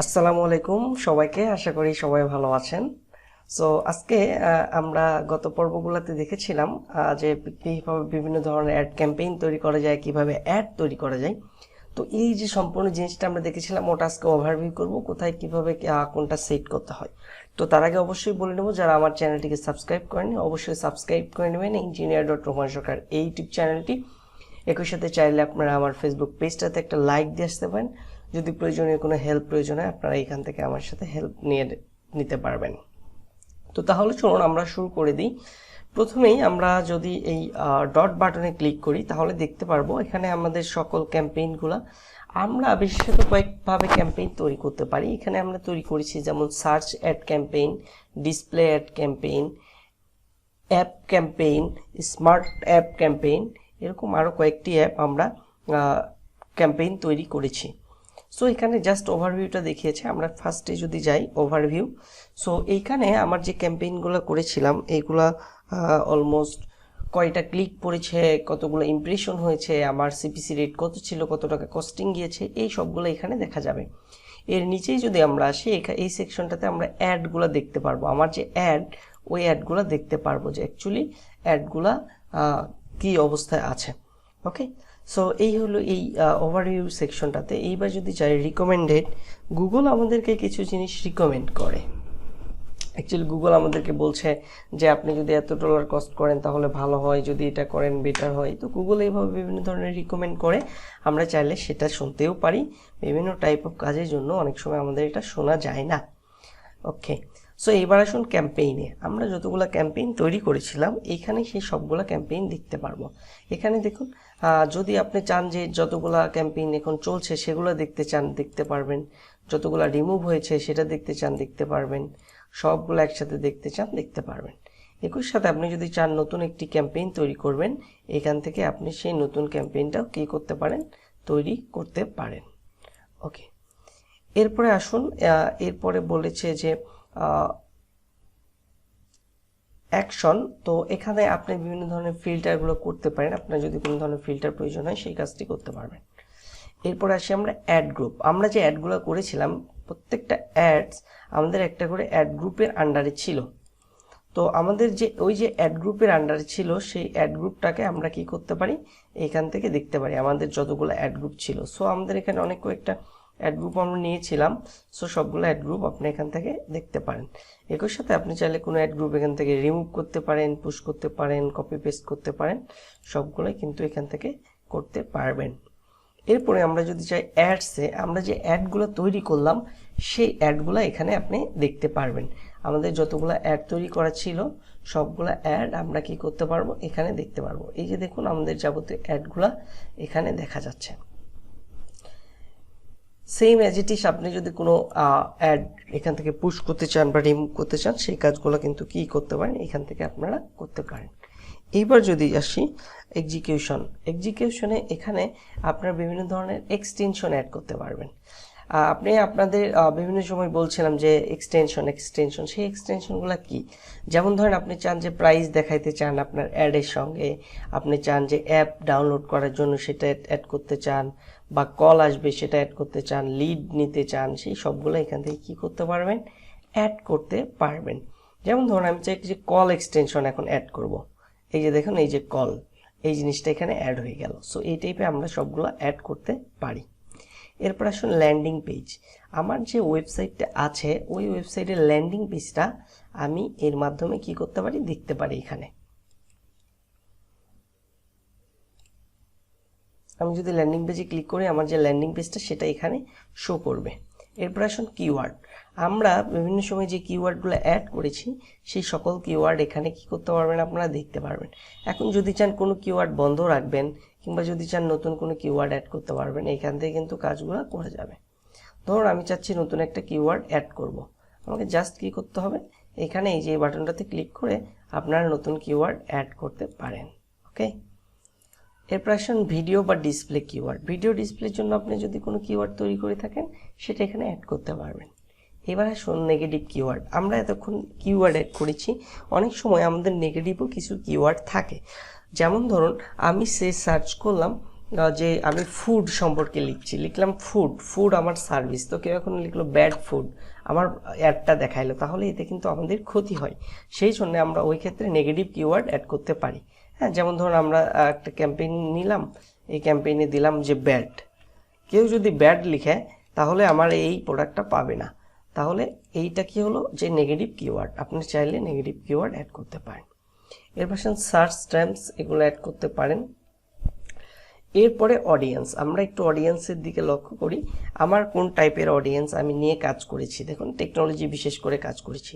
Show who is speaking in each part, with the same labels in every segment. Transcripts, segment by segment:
Speaker 1: আসসালামু আলাইকুম সবাইকে, আশা করি সবাই ভালো আছেন। সো আজকে আমরা গত পর্বগুলোতে দেখেছিলাম যে কিভাবে বিভিন্ন ধরনের অ্যাড ক্যাম্পেইন তৈরি করা যায়, কিভাবে অ্যাড তৈরি করা যায়। তো এই যে সম্পূর্ণ জিনিসটা আমরা দেখেছিলাম, ওটা আজকে ওভারভিউ করব, কোথায় কিভাবে কোনটা সেট করতে হয়। তো তার আগে অবশ্যই বলে নেব, যারা আমার চ্যানেলটিকে সাবস্ক্রাইব করেনি অবশ্যই সাবস্ক্রাইব করে নেবেন Engr.romansarkar এই ইউটিউব চ্যানেলটি। একই সাথে চাইলে আপনারা আমার ফেসবুক পেজটাতে একটা লাইক দিয়ে আসতে পারেন। যদি প্রয়োজনীয় কোনো হেল্প প্রয়োজন হয়, আপনারা এখান থেকে আমার সাথে হেল্প নিতে পারবেন। তো তাহলে চলুন আমরা শুরু করে দিই। প্রথমেই আমরা যদি এই ডট বাটনে ক্লিক করি, তাহলে দেখতে পারবো এখানে আমাদের সকল ক্যাম্পেইনগুলো। আমরা বিশেষত কয়েকভাবে ক্যাম্পেইন তৈরি করতে পারি। এখানে আমরা তৈরি করেছি যেমন search ad campaign, display ad campaign, app campaign, smart app campaign, এরকম আরও কয়েকটি অ্যাপ আমরা ক্যাম্পেইন তৈরি করেছি। সো এখানে জাস্ট ওভারভিউটা দেখিয়েছে। আমরা ফার্স্টে যদি যাই ওভারভিউ, সো এইখানে আমার যে ক্যাম্পেইনগুলো করেছিলাম এইগুলা অলমোস্ট কয়টা ক্লিক পড়েছে, কতগুলো ইমপ্রেশন হয়েছে, আমার সিপিসি রেট কত ছিল, কত টাকা কস্টিং গিয়েছে, এই সবগুলো এখানে দেখা যাবে। এর নিচেই যদি আমরা আসি, এই সেকশনটাতে আমরা অ্যাডগুলো দেখতে পারবো। আমার যে অ্যাড, ওই অ্যাডগুলো দেখতে পারবো যে অ্যাকচুয়ালি অ্যাডগুলা কি অবস্থায় আছে। ওকে, সো এই হলো এই ওভারভিউ সেকশনটাতে। এইবার যদি চাই রিকমেন্ডেড, গুগল আমাদেরকে কিছু জিনিস রিকমেন্ড করে। অ্যাকচুয়ালি গুগল আমাদেরকে বলছে যে আপনি যদি এত ডলার কস্ট করেন তাহলে ভালো হয়, যদি এটা করেন বেটার হয়। তো গুগল এইভাবে বিভিন্ন ধরনের রিকমেন্ড করে, আমরা চাইলে সেটা শুনতেও পারি। বিভিন্ন টাইপ অফ কাজের জন্য অনেক সময় আমাদের এটা শোনা যায় না। ওকে, সো এইবার আসুন ক্যাম্পেইনে। আমরা যতগুলো ক্যাম্পেইন তৈরি করেছিলাম এইখানে সেই সবগুলো ক্যাম্পেইন দেখতে পারবো। এখানে দেখুন, যদি আপনি চান যে যতগুলো ক্যাম্পেইন এখন চলছে সেগুলো দেখতে চান, দেখতে পারবেন। যতগুলো রিমুভ হয়েছে সেটা দেখতে চান, দেখতে পারবেন। সবগুলো একসাথে দেখতে চান, দেখতে পারবেন। একই সাথে আপনি যদি চান নতুন একটি ক্যাম্পেইন তৈরি করবেন, এখান থেকে আপনি সেই নতুন ক্যাম্পেইনটাও কি করতে পারেন, তৈরি করতে পারেন। ওকে, এরপরে আসুন, এরপরে বলেছে যে অ্যাকশন। তো এখানে আপনি বিভিন্ন ধরনের ফিল্টারগুলো করতে পারেন। আপনার যদি কোনো ধরনের ফিল্টার প্রয়োজন হয় সেই কাজটি করতে পারবেন। এরপর আসি আমরা অ্যাড গ্রুপ। আমরা যে অ্যাডগুলো করেছিলাম প্রত্যেকটা অ্যাডস আমাদের একটা করে অ্যাড গ্রুপের আন্ডারে ছিল। তো আমাদের যে ওই যে অ্যাড গ্রুপের আন্ডারে ছিল সেই অ্যাড গ্রুপটাকে আমরা কি করতে পারি, এখান থেকে দেখতে পারি আমাদের যতগুলো অ্যাড গ্রুপ ছিল। সো আমাদের এখানে অনেক কয়েকটা অ্যাড গ্রুপ আমরা নিয়েছিলাম। সো সবগুলো অ্যাড গ্রুপ আপনি এখান থেকে দেখতে পারেন। একই সাথে আপনি চাইলে কোনো অ্যাড গ্রুপ এখান থেকে রিমুভ করতে পারেন, পুশ করতে পারেন, কপি পেস্ট করতে পারেন, সবগুলোই কিন্তু এখান থেকে করতে পারবেন। এরপরে আমরা যদি চাই অ্যাডসে, আমরা যে অ্যাডগুলো তৈরি করলাম সেই অ্যাডগুলো এখানে আপনি দেখতে পারবেন। আমাদের যতগুলো অ্যাড তৈরি করা ছিল সবগুলো অ্যাড আমরা কি করতে পারবো, এখানে দেখতে পারবো। এই যে দেখুন আমাদের যাবতীয় অ্যাডগুলো এখানে দেখা যাচ্ছে। সেম অ্যাজ ইট ইজ, আপনি যদি কোনো অ্যাড এখান থেকে পুশ করতে চান বা রিমুভ করতে চান, সেই কাজগুলো কিন্তু কি করতে পারেন, এখান থেকে আপনারা করতে পারেন। এইবার যদি আসি এক্সিকিউশনে, এখানে আপনারা বিভিন্ন ধরনের এক্সটেনশন অ্যাড করতে পারবেন। আপনি আপনাদের বিভিন্ন সময় বলছিলাম যে এক্সটেনশন, সেই এক্সটেনশনগুলো কি, যেমন ধরেন আপনি চান যে প্রাইস দেখাইতে চান আপনার অ্যাডের সঙ্গে, আপনি চান যে অ্যাপ ডাউনলোড করার জন্য সেটা অ্যাড করতে চান, বা কল আসবে সেটা অ্যাড করতে চান, লিড নিতে চান, সেই সবগুলো এখান থেকে কি করতে পারবেন, অ্যাড করতে পারবেন। যেমন ধরুন আমি চাই যে কল এক্সটেনশন এখন অ্যাড করব। এই যে দেখুন, এই যে কল, এই জিনিসটা এখানে অ্যাড হয়ে গেল। সো এই টাইপে আমরা সবগুলো অ্যাড করতে পারি। এরপর আসুন ল্যান্ডিং পেজ। আমার যে ওয়েবসাইটটা আছে ওই ওয়েবসাইটের ল্যান্ডিং পেজটা আমি এর মাধ্যমে কি করতে পারি, দেখতে পারি। এখানে আমি যদি ল্যান্ডিং পেজে ক্লিক করি, আমার যে ল্যান্ডিং পেজটা সেটা এখানে শো করবে। এরপর আসুন কিওয়ার্ড। আমরা বিভিন্ন সময় যে কিওয়ার্ডগুলো অ্যাড করেছি সেই সকল কিওয়ার্ড এখানে কি করতে পারবেন, আপনারা দেখতে পারবেন। এখন যদি চান কোনো কিওয়ার্ড বন্ধ রাখবেন কিংবা যদি চান নতুন কোনো কিওয়ার্ড অ্যাড করতে পারবেন, এখান থেকে কিন্তু কাজগুলো করা যাবে। ধরুন আমি চাচ্ছি নতুন একটা কিওয়ার্ড অ্যাড করব, আমাকে জাস্ট কি করতে হবে, এখানে এই যে বাটনটাতে ক্লিক করে আপনারা নতুন কিওয়ার্ড অ্যাড করতে পারেন। ওকে, এরপর আসুন ভিডিও বা ডিসপ্লে কিওয়ার্ড। ভিডিও ডিসপ্লের জন্য আপনি যদি কোনো কিওয়ার্ড তৈরি করে থাকেন সেটা এখানে অ্যাড করতে পারবেন। এবার আসুন নেগেটিভ কিওয়ার্ড। আমরা এতক্ষণ কিওয়ার্ড অ্যাড করেছি, অনেক সময় আমাদের নেগেটিভও কিছু কিওয়ার্ড থাকে। যেমন ধরুন আমি সার্চ করলাম যে আমি ফুড সম্পর্কে লিখলাম ফুড আমার সার্ভিস, তো কেউ এখন লিখলো ব্যাড ফুড, আমার অ্যাডটা দেখাইলো, তাহলে এতে কিন্তু আমাদের ক্ষতি হয়। সেই জন্য আমরা ওই ক্ষেত্রে নেগেটিভ কিওয়ার্ড অ্যাড করতে পারি। হ্যাঁ, যেমন ধরুন আমরা একটা ক্যাম্পেইন নিলাম, এই ক্যাম্পেইনে দিলাম যে ব্যাড, কেউ যদি ব্যাড লিখে তাহলে আমার এই প্রোডাক্টটা পাবে না, তাহলে এইটা কি হলো যে নেগেটিভ কিওয়ার্ড। আপনি চাইলে নেগেটিভ কিওয়ার্ড অ্যাড করতে পারেন। এর পাশে সার্চ টার্মস এগুলো অ্যাড করতে পারেন। এরপরে অডিয়েন্স, আমরা একটু অডিয়েন্সের দিকে লক্ষ্য করি, আমার কোন টাইপের অডিয়েন্স আমি নিয়ে কাজ করেছি। দেখুন টেকনোলজি বিশেষ করে কাজ করেছি।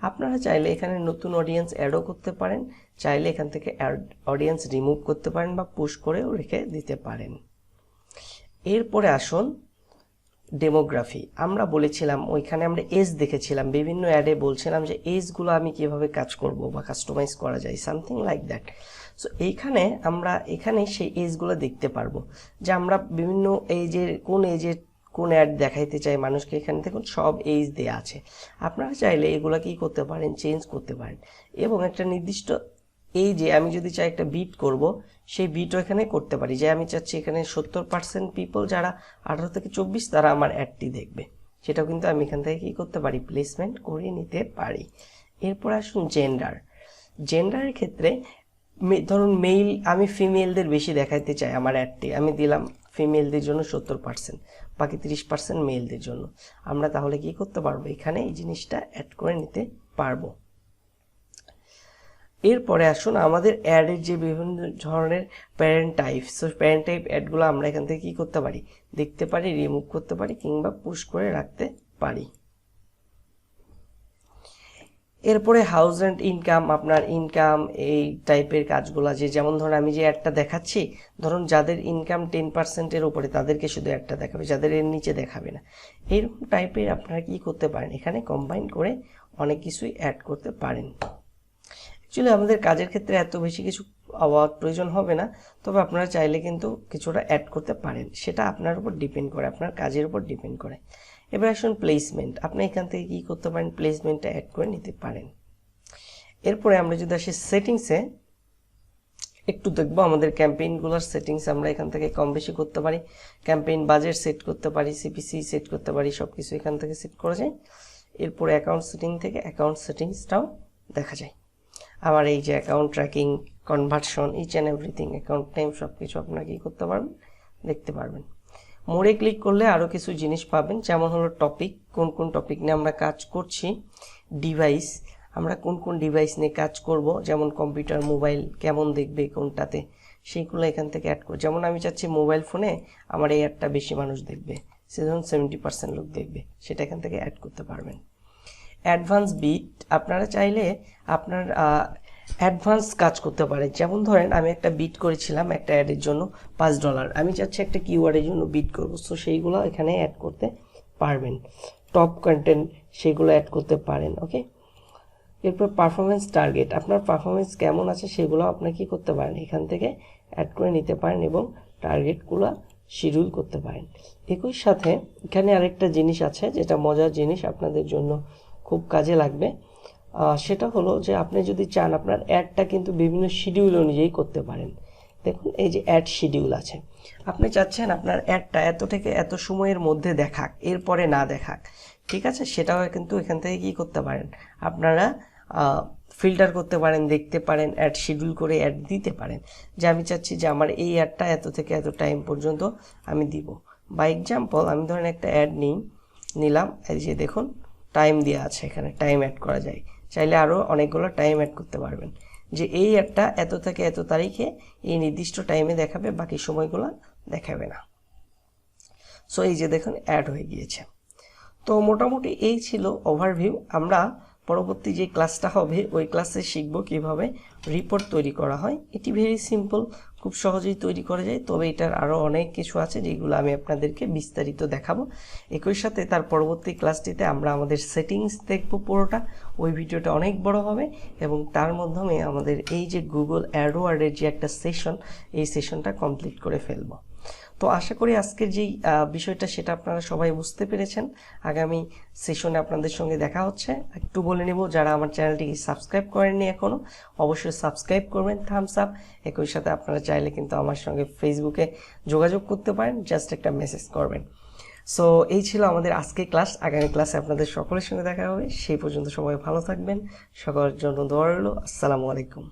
Speaker 1: আপনারা চাইলে এখানে নতুন অডিয়েন্স অ্যাডও করতে পারেন, চাইলে এখান থেকে অডিয়েন্স রিমুভ করতে পারেন বা পুশ করেও রেখে দিতে পারেন। এরপরে আসুন ডেমোগ্রাফি। আমরা বলেছিলাম ওইখানে আমরা এজ দেখেছিলাম, বিভিন্ন অ্যাডে বলছিলাম যে এজগুলো আমি কিভাবে কাজ করব বা কাস্টমাইজ করা যায়, সামথিং লাইক দ্যাট। সো এইখানে আমরা এখানে সেই এজগুলো দেখতে পারবো যে আমরা বিভিন্ন এজের কোন অ্যাড দেখাইতে চাই মানুষকে। এখানে দেখুন সব এজ দেয়া আছে। আপনারা চাইলে এগুলো কি করতে পারেন, চেঞ্জ করতে পারেন এবং একটা নির্দিষ্ট এই যে আমি যদি চাই একটা বিট করব, সেই বিটও এখানে করতে পারি, যে আমি চাচ্ছি এখানে 70% পিপল যারা 18 থেকে 24 তারা আমার অ্যাডটি দেখবে, সেটাও কিন্তু আমি এখান থেকে কি করতে পারি, প্লেসমেন্ট করে নিতে পারি। এরপর আসুন জেন্ডারের ক্ষেত্রে ধরুন মেল, আমি ফিমেলদের বেশি দেখাইতে চাই আমার অ্যাডটি, আমি দিলাম ফিমেলদের জন্য 70%, বাকি 30% মেলদের জন্য। আমরা তাহলে কি করতে পারবো, এখানে এই জিনিসটা অ্যাড করে নিতে পারবো। এরপরে আসুন আমাদের অ্যাডের যে বিভিন্ন ধরনের parent type, so parent type অ্যাডগুলো আমরা এখান থেকে কি করতে পারি, দেখতে পারি, রিমুভ করতে পারি কিংবা পুশ করে রাখতে পারি। এরপরে হাউস রেন্ট ইনকাম, আপনার ইনকাম এই টাইপের কাজগুলো, যে যেমন ধরুন আমি যে অ্যাডটা দেখাচ্ছি, ধরুন যাদের ইনকাম 10%-এর উপরে তাদেরকে শুধু অ্যাডটা দেখাবে, যাদের এর নিচে দেখাবে না। এইরকম টাইপের আপনারা কি করতে পারেন, এখানে কম্বাইন করে অনেক কিছুই অ্যাড করতে পারেন। অ্যাকচুয়ালি আমাদের কাজের ক্ষেত্রে এত বেশি কিছু প্রয়োজন হবে না, তবে আপনারা চাইলে কিন্তু কিছুটা অ্যাড করতে পারেন, সেটা আপনার উপর ডিপেন্ড করে, আপনার কাজের উপর ডিপেন্ড করে। এবার আসুন প্লেসমেন্ট, আপনি এখান থেকে কি করতে পারেন, প্লেসমেন্টটা অ্যাড করে নিতে পারেন। এরপরে আমরা যদি আসি সেটিংসে, একটু দেখবো আমাদের ক্যাম্পেইনগুলোর সেটিংস আমরা এখান থেকে কম বেশি করতে পারি, ক্যাম্পেইন বাজেট সেট করতে পারি, সিপিসি সেট করতে পারি, সব কিছু এখান থেকে সেট করা যায়। এরপরে অ্যাকাউন্ট সেটিং থেকে অ্যাকাউন্ট সেটিংসটাও দেখা যায়। আবার এই যে account tracking, conversion, each and everything, account name, সব কিছু আপনারা কি করতে পারবেন, দেখতে পারবেন। মোড়ে ক্লিক করলে আরও কিছু জিনিস পাবেন, যেমন হলো টপিক, কোন কোন টপিক নিয়ে আমরা কাজ করছি, ডিভাইস, আমরা কোন কোন ডিভাইস নিয়ে কাজ করব, যেমন কম্পিউটার, মোবাইল কেমন দেখবে কোনটাতে, সেইগুলো এখান থেকে অ্যাড করব। যেমন আমি চাচ্ছি মোবাইল ফোনে আমার এই অ্যাডটা বেশি মানুষ দেখবে, সেজন্য 70% লোক দেখবে, সেটা এখান থেকে অ্যাড করতে পারবেন। অ্যাডভান্স বিট, আপনারা চাইলে আপনার অ্যাডভান্স কাজ করতে পারেন। যেমন ধরেন আমি একটা বিট করেছিলাম একটা অ্যাডের জন্য $5, আমি চাচ্ছি একটা কিওয়ার্ডের জন্য বিট করব, সো সেইগুলো এখানে অ্যাড করতে পারবেন। টপ কন্টেন্ট সেগুলো অ্যাড করতে পারেন। ওকে, এরপর পারফরমেন্স টার্গেট, আপনার পারফরমেন্স কেমন আছে সেগুলো আপনি কি করতে পারেন, এখান থেকে অ্যাড করে নিতে পারেন এবং টার্গেটগুলো শিডিউল করতে পারেন। একই সাথে এখানে আরেকটা জিনিস আছে যেটা মজার জিনিস, আপনাদের জন্য খুব কাজে লাগবে, সেটা হলো যে আপনি যদি চান আপনার অ্যাডটা কিন্তু বিভিন্ন শিডিউল অনুযায়ী করতে পারেন। দেখুন এই যে অ্যাড শিডিউল আছে, আপনি চাচ্ছেন আপনার অ্যাডটা এত থেকে এত সময়ের মধ্যে দেখাক, এরপরে না দেখাক, ঠিক আছে, সেটাও কিন্তু এখান থেকে কি করতে পারেন, আপনারা ফিল্টার করতে পারেন, দেখতে পারেন, অ্যাড শিডিউল করে অ্যাড দিতে পারেন, যে আমি চাচ্ছি যে আমার এই অ্যাডটা এত থেকে এত টাইম পর্যন্ত আমি দিব। বাই এক্সাম্পল আমি ধরেন একটা অ্যাড নিলাম, এই যে দেখুন টাইম দেওয়া আছে, এখানে টাইম অ্যাড করা যায়, চাইলে আরও অনেকগুলো টাইম অ্যাড করতে পারবেন, যে এই অ্যাডটা এত থেকে এত তারিখে এই নির্দিষ্ট টাইমে দেখাবে, বাকি সময়গুলো দেখাবে না। সো এই যে দেখুন অ্যাড হয়ে গিয়েছে। তো মোটামুটি এই ছিল ওভারভিউ। আমরা পরবর্তী যে ক্লাসটা হবে ওই ক্লাসে শিখব কিভাবে রিপোর্ট তৈরি করা হয়। এটি ভেরি সিম্পল, খুব সহজেই তৈরি করা যায়, তবে এটার আরও অনেক কিছু আছে যেগুলো আমি আপনাদেরকে বিস্তারিত দেখাবো। একই সাথে তার পরবর্তী ক্লাসটিতে আমরা আমাদের সেটিংস দেখব পুরোটা, ওই ভিডিওটা অনেক বড় হবে এবং তার মাধ্যমে আমাদের এই যে গুগল অ্যাডওয়ার্ডের যে একটা সেশন, এই সেশনটা কমপ্লিট করে ফেলব। তো আশা করি আজকের যেই বিষয়টা সেটা আপনারা সবাই বুঝতে পেরেছেন। আগামী সেশনে আপনাদের সঙ্গে দেখা হচ্ছে। একটু বলে নেব, যারা আমার চ্যানেলটি সাবস্ক্রাইব করেননি এখনও, অবশ্যই সাবস্ক্রাইব করবেন, থামস আপ। একই সাথে আপনারা চাইলে কিন্তু আমার সঙ্গে ফেসবুকে যোগাযোগ করতে পারেন, জাস্ট একটা মেসেজ করবেন। সো এই ছিল আমাদের আজকের ক্লাস। আগামী ক্লাসে আপনাদের সকলের সঙ্গে দেখা হবে। সেই পর্যন্ত সবাই ভালো থাকবেন। সকলের জন্য দোয়া রইল। আসসালামু আলাইকুম।